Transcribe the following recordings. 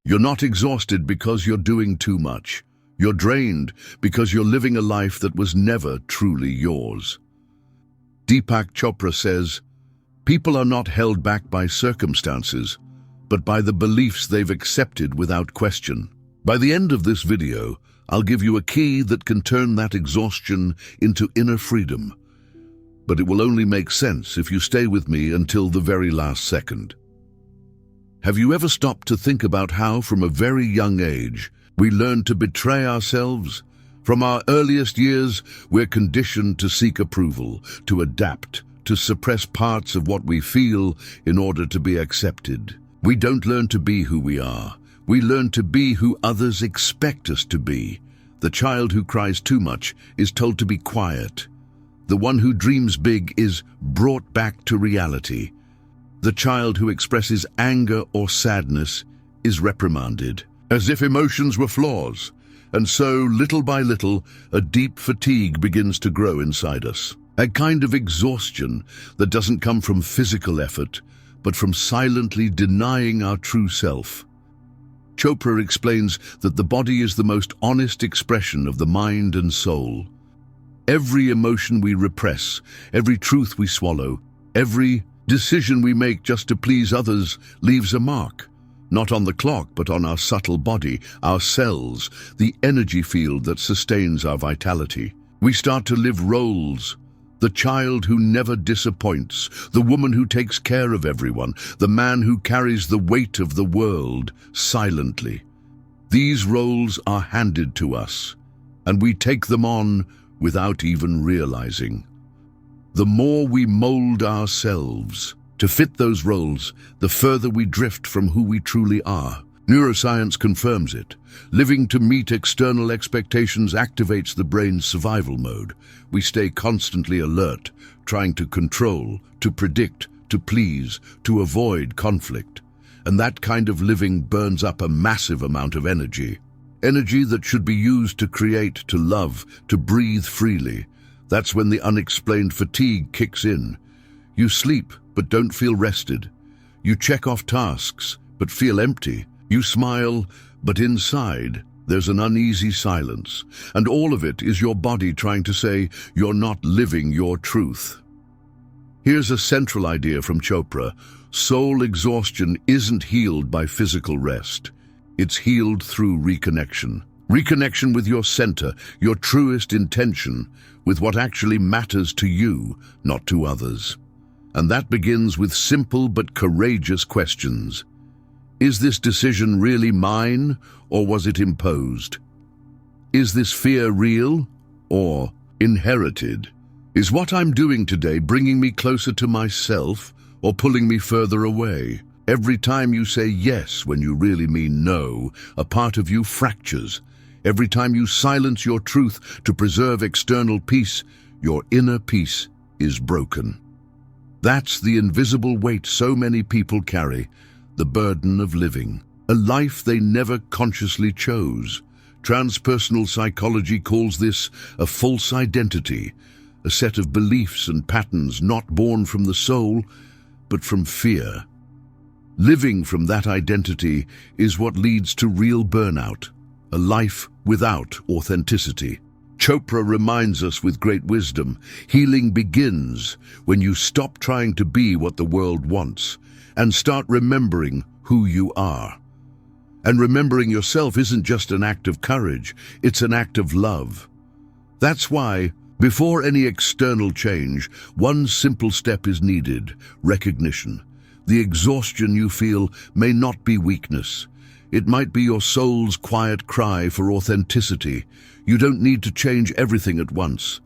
You're not exhausted because you're doing too much. You're drained because you're living a life that was never truly yours. Deepak Chopra says, "People are not held back by circumstances, but by the beliefs they've accepted without question." By the end of this video, I'll give you a key that can turn that exhaustion into inner freedom. But it will only make sense if you stay with me until the very last second. Have you ever stopped to think about how, from a very young age, we learn to betray ourselves? From our earliest years, we're conditioned to seek approval, to adapt, to suppress parts of what we feel in order to be accepted. We don't learn to be who we are. We learn to be who others expect us to be. The child who cries too much is told to be quiet. The one who dreams big is brought back to reality. The child who expresses anger or sadness is reprimanded, as if emotions were flaws. And so, little by little, a deep fatigue begins to grow inside us. A kind of exhaustion that doesn't come from physical effort, but from silently denying our true self. Chopra explains that the body is the most honest expression of the mind and soul. Every emotion we repress, every truth we swallow, every decision we make just to please others leaves a mark. Not on the clock, but on our subtle body, our cells, the energy field that sustains our vitality. We start to live roles. The child who never disappoints, the woman who takes care of everyone, the man who carries the weight of the world silently. These roles are handed to us, and we take them on without even realizing. The more we mold ourselves to fit those roles, the further we drift from who we truly are. Neuroscience confirms it. Living to meet external expectations activates the brain's survival mode. We stay constantly alert, trying to control, to predict, to please, to avoid conflict. And that kind of living burns up a massive amount of energy. Energy that should be used to create, to love, to breathe freely. That's when the unexplained fatigue kicks in. You sleep, but don't feel rested. You check off tasks, but feel empty. You smile, but inside, there's an uneasy silence. And all of it is your body trying to say, you're not living your truth. Here's a central idea from Chopra. Soul exhaustion isn't healed by physical rest. It's healed through reconnection. Reconnection with your center, your truest intention, with what actually matters to you, not to others. And that begins with simple but courageous questions. Is this decision really mine, or was it imposed? Is this fear real, or inherited? Is what I'm doing today bringing me closer to myself, or pulling me further away? Every time you say yes when you really mean no, a part of you fractures. Every time you silence your truth to preserve external peace, your inner peace is broken. That's the invisible weight so many people carry, the burden of living, a life they never consciously chose. Transpersonal psychology calls this a false identity, a set of beliefs and patterns not born from the soul, but from fear. Living from that identity is what leads to real burnout, a life without authenticity. Chopra reminds us with great wisdom, healing begins when you stop trying to be what the world wants and start remembering who you are. And remembering yourself isn't just an act of courage, it's an act of love. That's why, before any external change, one simple step is needed: recognition. The exhaustion you feel may not be weakness. It might be your soul's quiet cry for authenticity. You don't need to change everything at once,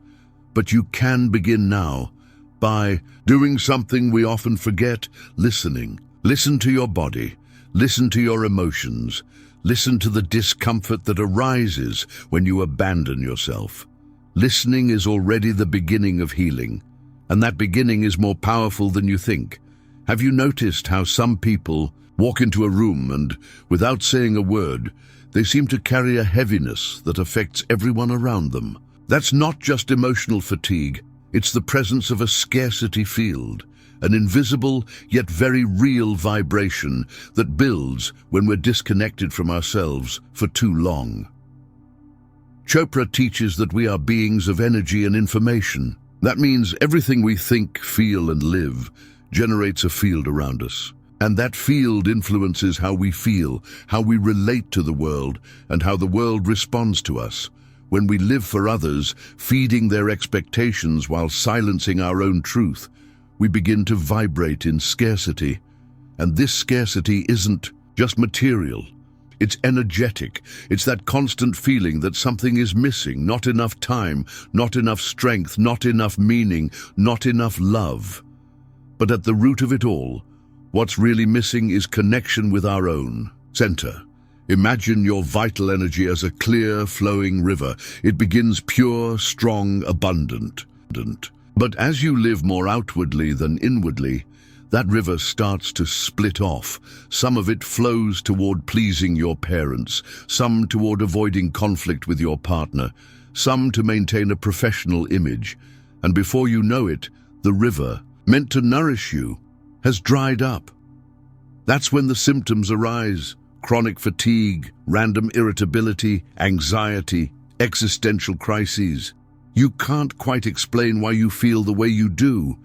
but you can begin now by doing something we often forget: listening. Listen to your body. Listen to your emotions. Listen to the discomfort that arises when you abandon yourself. Listening is already the beginning of healing, and that beginning is more powerful than you think. Have you noticed how some people walk into a room and, without saying a word, they seem to carry a heaviness that affects everyone around them? That's not just emotional fatigue, it's the presence of a scarcity field, an invisible yet very real vibration that builds when we're disconnected from ourselves for too long. Chopra teaches that we are beings of energy and information. That means everything we think, feel, and live generates a field around us. And that field influences how we feel, how we relate to the world, and how the world responds to us. When we live for others, feeding their expectations while silencing our own truth, we begin to vibrate in scarcity. And this scarcity isn't just material. It's energetic. It's that constant feeling that something is missing, not enough time, not enough strength, not enough meaning, not enough love. But at the root of it all, what's really missing is connection with our own center. Imagine your vital energy as a clear, flowing river. It begins pure, strong, abundant. But as you live more outwardly than inwardly, that river starts to split off. Some of it flows toward pleasing your parents, some toward avoiding conflict with your partner, some to maintain a professional image. And before you know it, the river, meant to nourish you, has dried up. That's when the symptoms arise: chronic fatigue, random irritability, anxiety, existential crises. You can't quite explain why you feel the way you do.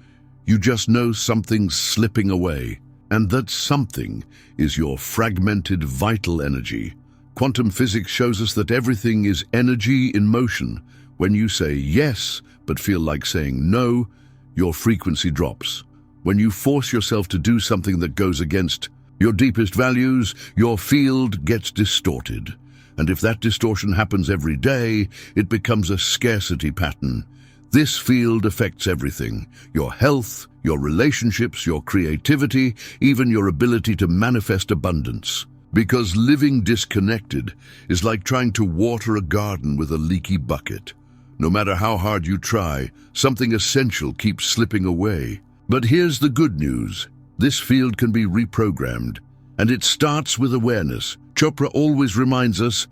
You just know something's slipping away. And that something is your fragmented vital energy. Quantum physics shows us that everything is energy in motion. When you say yes, but feel like saying no, your frequency drops. When you force yourself to do something that goes against your deepest values, your field gets distorted. And if that distortion happens every day, it becomes a scarcity pattern. This field affects everything: your health, your relationships, your creativity, even your ability to manifest abundance. Because living disconnected is like trying to water a garden with a leaky bucket. No matter how hard you try, something essential keeps slipping away. But here's the good news. This field can be reprogrammed, and it starts with awareness. Chopra always reminds us,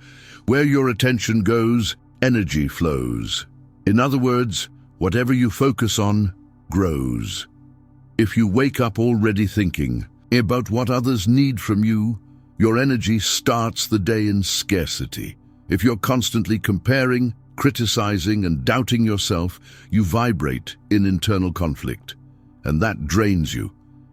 where your attention goes, energy flows. In other words, whatever you focus on grows. If you wake up already thinking about what others need from you, your energy starts the day in scarcity. If you're constantly comparing, criticizing, and doubting yourself, you vibrate in internal conflict. And that drains you.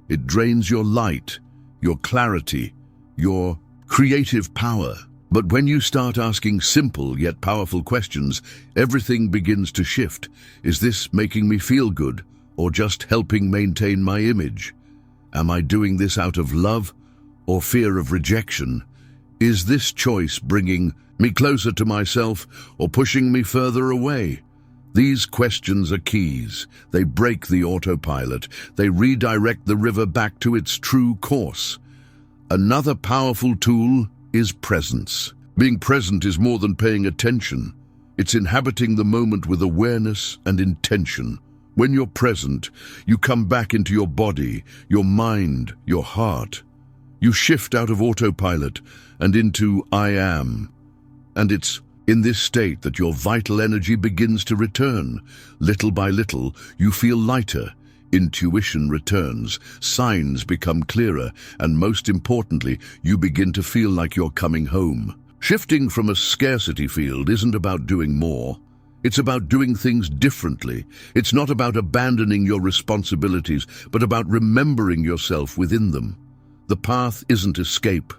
It drains your light, your clarity, your creative power. But when you start asking simple yet powerful questions, everything begins to shift. Is this making me feel good, or just helping maintain my image? Am I doing this out of love or fear of rejection? Is this choice bringing me closer to myself or pushing me further away? These questions are keys. They break the autopilot. They redirect the river back to its true course. Another powerful tool is presence. Being present is more than paying attention. It's inhabiting the moment with awareness and intention. When you're present, you come back into your body, your mind, your heart. You shift out of autopilot and into I am. And it's in this state that your vital energy begins to return. Little by little, you feel lighter. Intuition returns, signs become clearer, and most importantly, you begin to feel like you're coming home. Shifting from a scarcity field isn't about doing more. It's about doing things differently. It's not about abandoning your responsibilities, but about remembering yourself within them. The path isn't escape,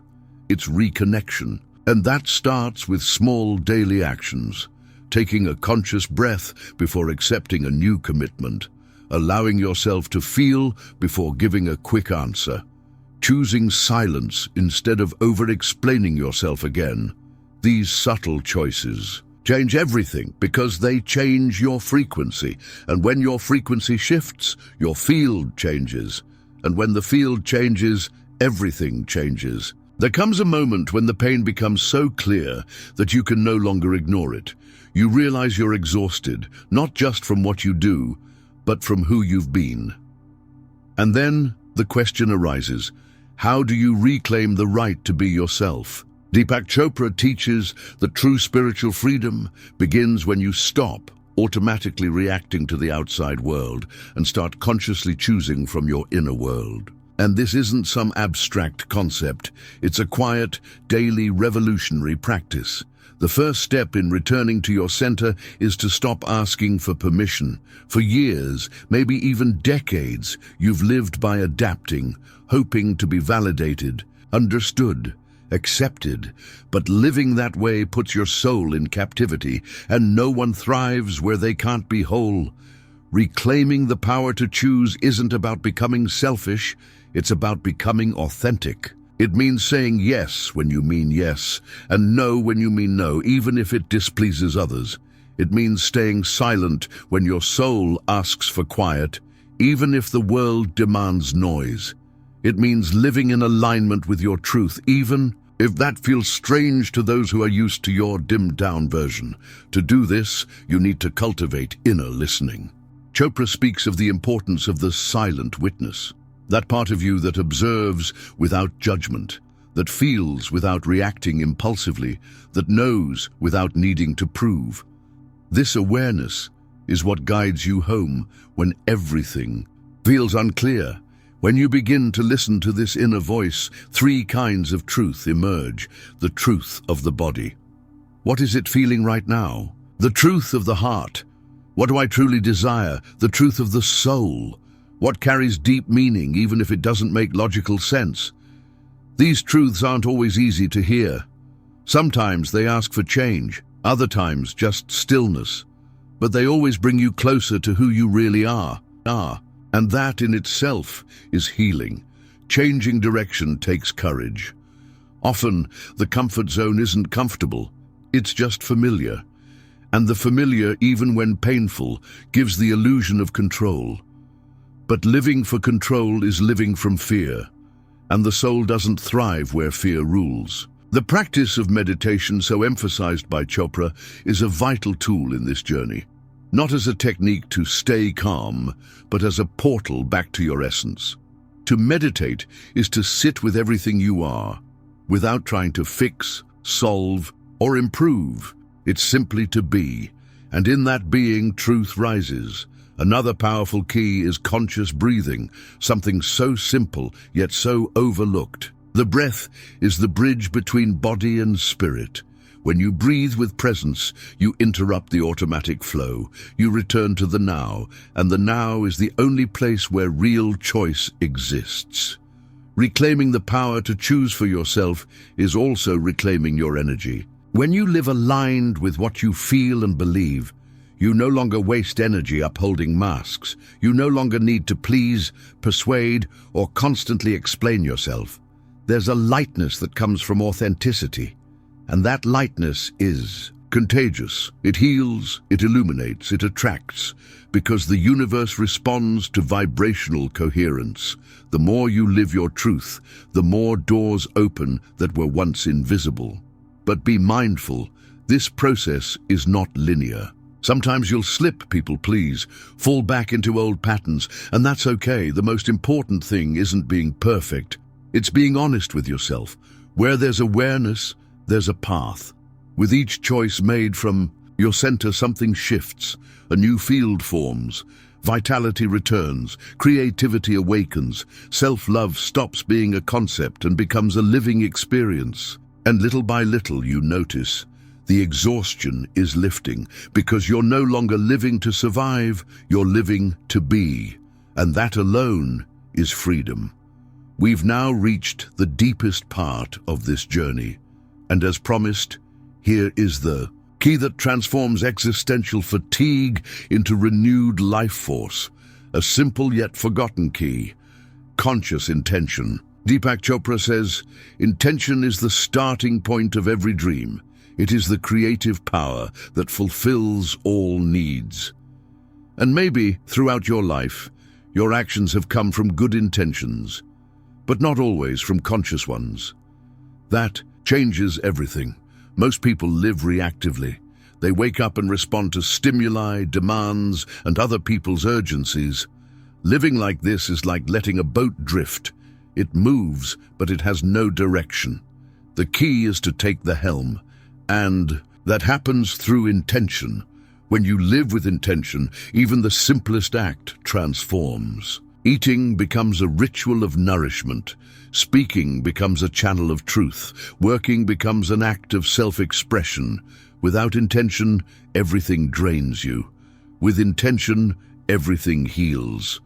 it's reconnection. And that starts with small daily actions. Taking a conscious breath before accepting a new commitment. Allowing yourself to feel before giving a quick answer. Choosing silence instead of over-explaining yourself again. These subtle choices change everything because they change your frequency. And when your frequency shifts, your field changes. And when the field changes, everything changes. There comes a moment when the pain becomes so clear that you can no longer ignore it. You realize you're exhausted, not just from what you do, but from who you've been. And then the question arises, how do you reclaim the right to be yourself? Deepak Chopra teaches that true spiritual freedom begins when you stop automatically reacting to the outside world, and start consciously choosing from your inner world. And this isn't some abstract concept. It's a quiet, daily, revolutionary practice. The first step in returning to your center is to stop asking for permission. For years, maybe even decades, you've lived by adapting, hoping to be validated, understood, accepted. But living that way puts your soul in captivity, and no one thrives where they can't be whole. Reclaiming the power to choose isn't about becoming selfish, it's about becoming authentic. It means saying yes when you mean yes, and no when you mean no, even if it displeases others. It means staying silent when your soul asks for quiet, even if the world demands noise. It means living in alignment with your truth, even if that feels strange to those who are used to your dimmed-down version. To do this, you need to cultivate inner listening. Chopra speaks of the importance of the silent witness. That part of you that observes without judgment, that feels without reacting impulsively, that knows without needing to prove. This awareness is what guides you home when everything feels unclear. When you begin to listen to this inner voice, three kinds of truth emerge. The truth of the body. What is it feeling right now? The truth of the heart. What do I truly desire? The truth of the soul. What carries deep meaning, even if it doesn't make logical sense? These truths aren't always easy to hear. Sometimes they ask for change, other times just stillness. But they always bring you closer to who you really are. And that in itself is healing. Changing direction takes courage. Often, the comfort zone isn't comfortable. It's just familiar. And the familiar, even when painful, gives the illusion of control. But living for control is living from fear, and the soul doesn't thrive where fear rules. The practice of meditation, so emphasized by Chopra, is a vital tool in this journey. Not as a technique to stay calm, but as a portal back to your essence. To meditate is to sit with everything you are, without trying to fix, solve, or improve. It's simply to be, and in that being, truth rises. Another powerful key is conscious breathing, something so simple yet so overlooked. The breath is the bridge between body and spirit. When you breathe with presence, you interrupt the automatic flow. You return to the now, and the now is the only place where real choice exists. Reclaiming the power to choose for yourself is also reclaiming your energy. When you live aligned with what you feel and believe, you no longer waste energy upholding masks. You no longer need to please, persuade, or constantly explain yourself. There's a lightness that comes from authenticity, and that lightness is contagious. It heals, it illuminates, it attracts, because the universe responds to vibrational coherence. The more you live your truth, the more doors open that were once invisible. But be mindful, this process is not linear. Sometimes you'll slip, people please, fall back into old patterns, and that's okay. The most important thing isn't being perfect. It's being honest with yourself. Where there's awareness, there's a path. With each choice made from your center, something shifts, a new field forms, vitality returns, creativity awakens, self-love stops being a concept and becomes a living experience. And little by little you notice the exhaustion is lifting, because you're no longer living to survive, you're living to be. And that alone is freedom. We've now reached the deepest part of this journey. And as promised, here is the key that transforms existential fatigue into renewed life force. A simple yet forgotten key: conscious intention. Deepak Chopra says, intention is the starting point of every dream. It is the creative power that fulfills all needs. And maybe, throughout your life, your actions have come from good intentions, but not always from conscious ones. That changes everything. Most people live reactively. They wake up and respond to stimuli, demands, and other people's urgencies. Living like this is like letting a boat drift. It moves, but it has no direction. The key is to take the helm, and that happens through intention. When you live with intention, even the simplest act transforms. Eating becomes a ritual of nourishment. Speaking becomes a channel of truth. Working becomes an act of self-expression. Without intention, everything drains you. With intention, everything heals.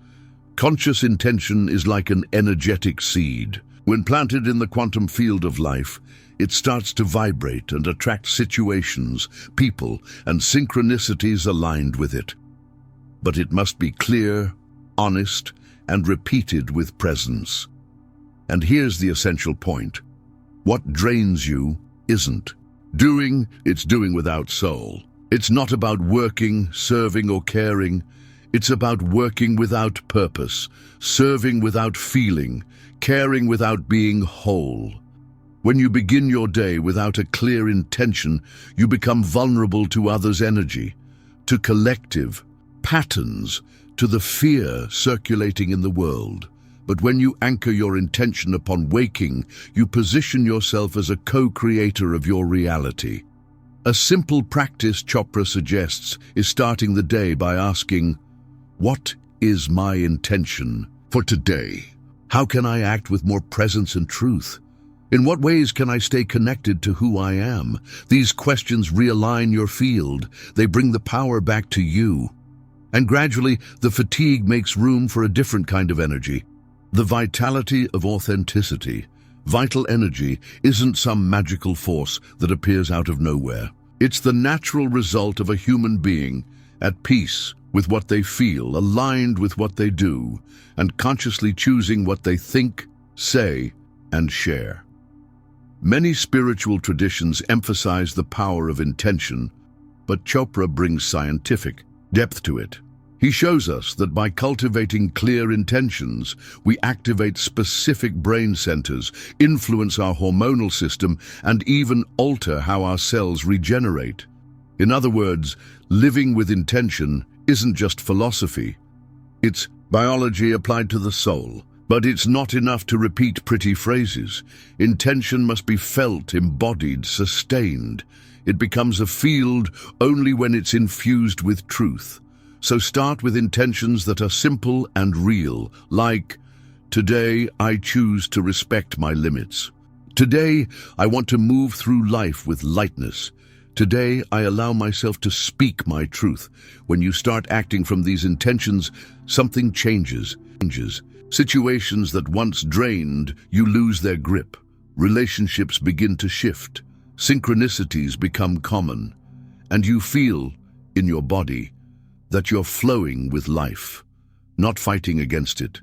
Conscious intention is like an energetic seed. When planted in the quantum field of life, it starts to vibrate and attract situations, people, and synchronicities aligned with it. But it must be clear, honest, and repeated with presence. And here's the essential point. What drains you isn't. It's doing without soul. It's not about working, serving, or caring. It's about working without purpose, serving without feeling, caring without being whole. When you begin your day without a clear intention, you become vulnerable to others' energy, to collective patterns, to the fear circulating in the world. But when you anchor your intention upon waking, you position yourself as a co-creator of your reality. A simple practice Chopra suggests is starting the day by asking, what is my intention for today? How can I act with more presence and truth? In what ways can I stay connected to who I am? These questions realign your field. They bring the power back to you. And gradually, the fatigue makes room for a different kind of energy. The vitality of authenticity. Vital energy isn't some magical force that appears out of nowhere. It's the natural result of a human being at peace with what they feel, aligned with what they do, and consciously choosing what they think, say, and share. Many spiritual traditions emphasize the power of intention, but Chopra brings scientific depth to it. He shows us that by cultivating clear intentions, we activate specific brain centers, influence our hormonal system, and even alter how our cells regenerate. In other words, living with intention isn't just philosophy. It's biology applied to the soul. But it's not enough to repeat pretty phrases. Intention must be felt, embodied, sustained. It becomes a field only when it's infused with truth. So start with intentions that are simple and real, like, today I choose to respect my limits. Today I want to move through life with lightness. Today I allow myself to speak my truth. When you start acting from these intentions, something changes. Situations that once drained you lose their grip. Relationships begin to shift. Synchronicities become common. And you feel, in your body, that you're flowing with life, not fighting against it.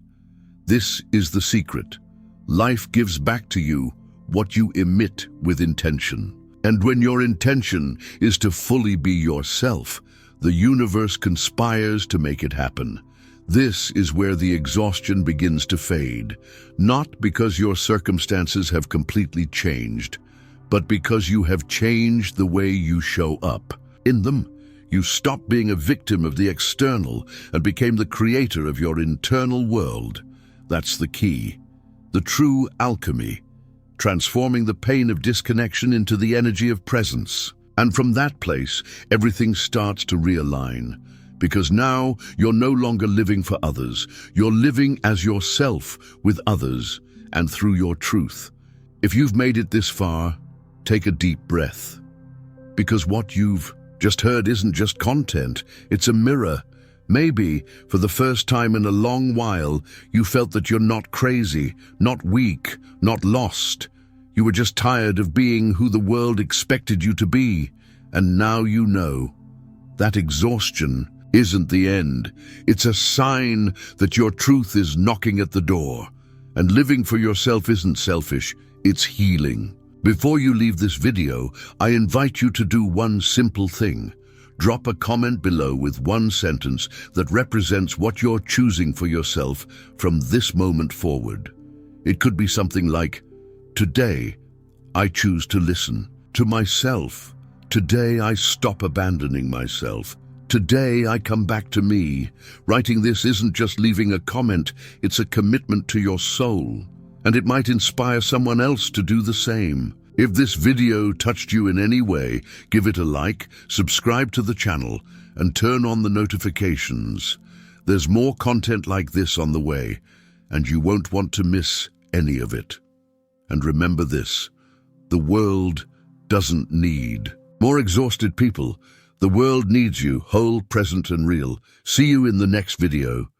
This is the secret. Life gives back to you what you emit with intention. And when your intention is to fully be yourself, the universe conspires to make it happen. This is where the exhaustion begins to fade, not because your circumstances have completely changed, but because you have changed the way you show up. In them, you stopped being a victim of the external and became the creator of your internal world. That's the key, the true alchemy, transforming the pain of disconnection into the energy of presence. And from that place, everything starts to realign. Because now you're no longer living for others. You're living as yourself with others and through your truth. If you've made it this far, take a deep breath. Because what you've just heard isn't just content, it's a mirror. Maybe, for the first time in a long while, you felt that you're not crazy, not weak, not lost. You were just tired of being who the world expected you to be. And now you know. That exhaustion isn't the end. It's a sign that your truth is knocking at the door. And living for yourself isn't selfish, it's healing. Before you leave this video, I invite you to do one simple thing. Drop a comment below with one sentence that represents what you're choosing for yourself from this moment forward. It could be something like, today, I choose to listen to myself. Today, I stop abandoning myself. Today, I come back to me. Writing this isn't just leaving a comment, it's a commitment to your soul. And it might inspire someone else to do the same. If this video touched you in any way, give it a like, subscribe to the channel, and turn on the notifications. There's more content like this on the way, and you won't want to miss any of it. And remember this, the world doesn't need more exhausted people. The world needs you, whole, present, and real. See you in the next video.